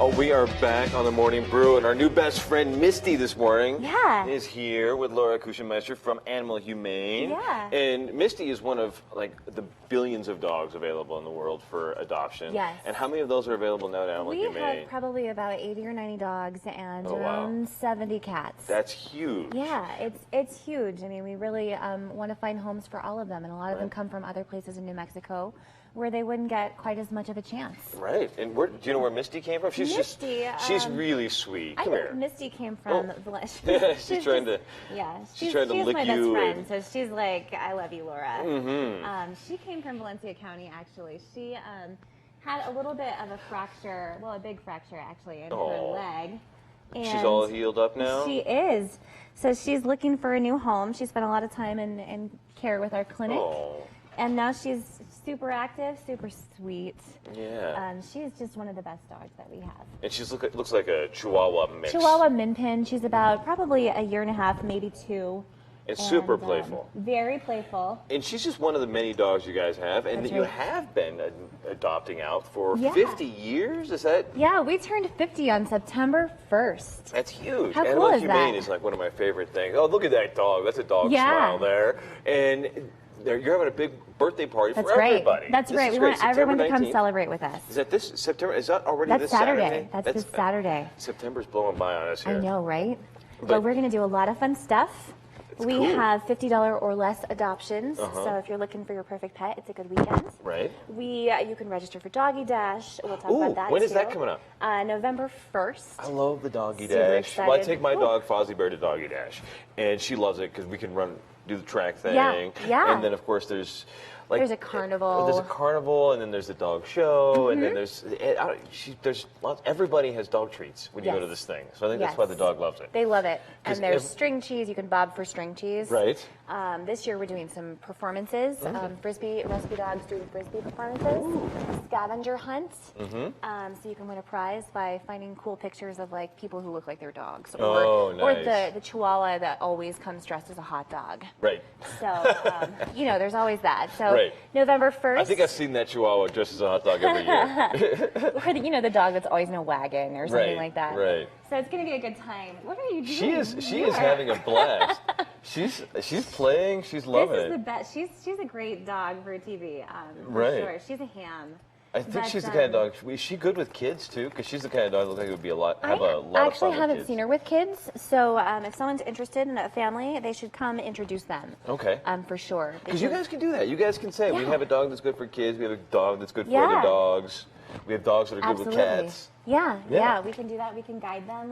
Oh, we are back on the Morning Brew, and our new best friend, Misty, this morning is here with Laura Kuchenmeister from Animal Humane. Yeah. And Misty is one of, like, the billions of dogs available in the world for adoption. Yes. And how many of those are available now at Animal Humane? We have probably about 80 or 90 dogs and Oh, wow. around 70 cats. That's huge. Yeah, it's huge. I mean, we really want to find homes for all of them, and a lot of them come from other places in New Mexico where they wouldn't get quite as much of a chance. Right. And do you know where Misty came from? She's Misty, she's really sweet. I Come think here. Misty came from she's trying to she's trying to lick my best you friend, so she's like, I love you, Laura. She came from Valencia County, actually. She had a little bit of a fracture, well, a big fracture actually, in her leg. And she's all healed up now? She is. So she's looking for a new home. She spent a lot of time in care with our clinic. Oh. And now she's super active, super sweet. Yeah. She's just one of the best dogs that we have. And she looks like a Chihuahua mix. Chihuahua Min Pin. She's about probably a year and a half, maybe two. And super playful. Very playful. And she's just one of the many dogs you guys have, and That's that you right. have been adopting out for 50 years. Is that? Yeah, we turned 50 on September 1st. That's huge. How Animal cool is Humane that? is like one of my favorite things. Oh, look at that dog. That's a dog smile there. And you're having a big birthday party for everybody. That's right. We want everyone to come celebrate with us. Is that this September? Is that already That's this Saturday? That's this Saturday. September's blowing by on us here. I know, right? But we're going to do a lot of fun stuff. We have $50 or less adoptions, so if you're looking for your perfect pet, it's a good weekend. Right. You can register for Doggy Dash. We'll talk about that when too. is that coming up? November 1st. I love the Doggy Super Dash. excited. Well, I take my dog Fozzie Bear to Doggy Dash, and she loves it because we can do the track thing. Yeah. And then of course there's there's a carnival. There's a carnival, and then there's the dog show, and then there's lots. Everybody has dog treats when you go to this thing. So I think that's why the dog loves it. They love it. And there's string cheese. You can bob for string cheese. Right. This year we're doing some performances. Rescue dogs do frisbee performances. Scavenger hunts. So you can win a prize by finding cool pictures of like people who look like their dogs. Or the Chihuahua that always comes dressed as a hot dog. Right. So, there's always that. So November 1st. I think I've seen that Chihuahua dressed as a hot dog every year. Or the dog that's always in a wagon or something like that. Right. So it's going to be a good time. What are you doing? She is having a blast. She's playing. She's loving it. This is the best. She's a great dog for TV. Right. Sure. She's a ham. I think she's the kind of dog. Is she good with kids too? Because she's the kind of dog that looks like it would be have a lot of fun. I actually haven't seen her with kids, so if someone's interested in a family, they should come introduce them. Okay. For sure. Because you guys can do that. You guys can say we have a dog that's good for kids. We have a dog that's good for other dogs. We have dogs that are good with cats. Yeah. We can do that. We can guide them.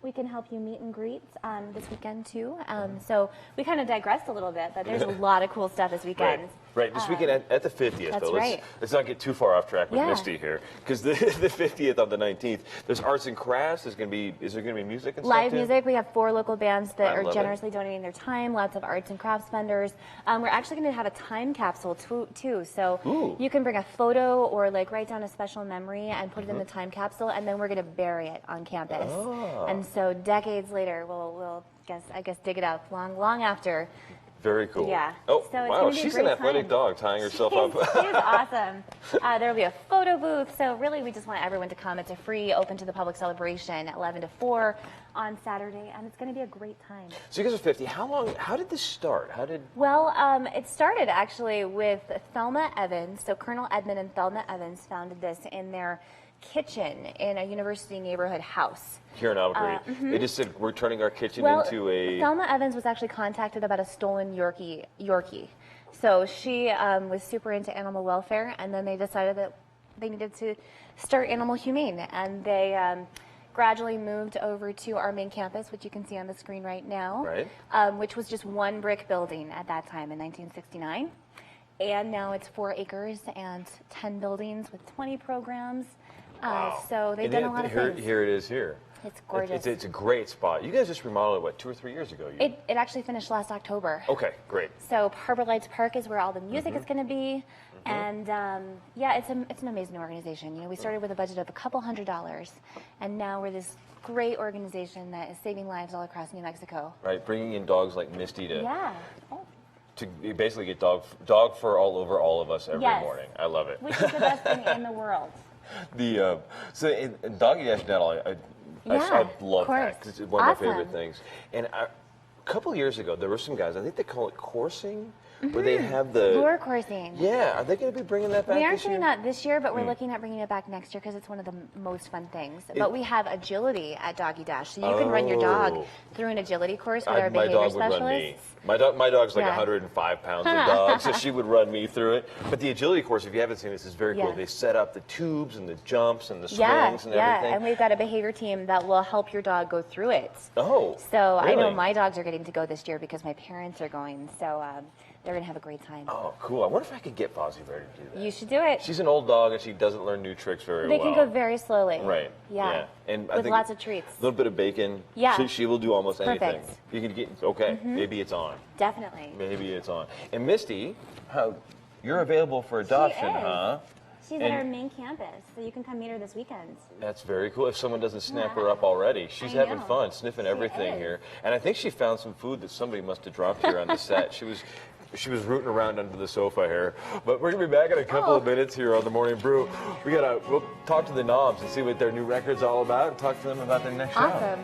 We can help you meet and greet this weekend too. So we kind of digressed a little bit, but there's a lot of cool stuff this weekend. Right. This weekend at the 50th, that's though. Right. Let's not get too far off track with Misty here, because the 50th on the 19th, there's arts and crafts. Is there going to be music and Live stuff too? music. We have 4 local bands that are generously donating their time. Lots of arts and crafts vendors. We're actually going to have a time capsule too. So you can bring a photo or like write down a special memory and put it in the time capsule, and then we're going to bury it on campus. And so decades later, we'll dig it up long after. Very cool. Yeah. Oh, so wow. She's an athletic dog tying herself up. She's awesome. There'll be a photo booth. So really, we just want everyone to come. It's a free, open to the public celebration, 11 to 4 on Saturday, and it's going to be a great time. So you guys are 50. How did this start? Well, it started actually with Thelma Evans. So Colonel Edmund and Thelma Evans founded this in their kitchen in a university neighborhood house. Here in Albuquerque. They just said, we're turning our kitchen into a... Thelma Evans was actually contacted about a stolen Yorkie. So she was super into animal welfare, and then they decided that they needed to start Animal Humane. And they gradually moved over to our main campus, which you can see on the screen right now, which was just one brick building at that time in 1969. And now it's 4 acres and 10 buildings with 20 programs. Wow. So they've done a lot of things. Here it is here. It's gorgeous. It's a great spot. You guys just remodeled it, what, 2 or 3 years ago? It actually finished last October. Okay, great. So Harbor Lights Park is where all the music is going to be. And it's an amazing organization. We started with a budget of a couple $100, and now we're this great organization that is saving lives all across New Mexico. Right, bringing in dogs like Misty to... Yeah. To basically get dog fur all over all of us every morning. I love it. Which is the best thing in the world. So in Doggy Dash Dental, I love that because it's one of my favorite things. And a couple years ago, there were some guys. I think they call it coursing. Where they have the lure coursing. Yeah, are they going to be bringing that back We aren't this year? doing that this year, but we're looking at bringing it back next year because it's one of the most fun things. But we have agility at Doggy Dash, so you can run your dog through an agility course with our behavior specialists. My dog's like 105 pounds of dog, so she would run me through it. But the agility course, if you haven't seen this, is very cool. They set up the tubes and the jumps and the swings and everything. Yeah, and we've got a behavior team that will help your dog go through it. Oh, so really? I know my dogs are getting to go this year because my parents are going. So they're going to have a great time. Oh, cool. I wonder if I could get Fozzie Bear to do that. You should do it. She's an old dog, and she doesn't learn new tricks very well. They can go very slowly. Right. Yeah. And with lots of treats. A little bit of bacon. Yeah. She will do almost anything. Perfect. You can get, okay, maybe it's on. Definitely. Maybe it's on. And Misty, you're available for adoption, huh? She's at our main campus, so you can come meet her this weekend. That's very cool. If someone doesn't snap her up already. She's having fun, sniffing everything here. And I think she found some food that somebody must have dropped here on the set. She was rooting around under the sofa here. But we're going to be back in a couple of minutes here on the Morning Brew. We'll talk to the Knobs and see what their new record's all about and talk to them about their next show. Awesome.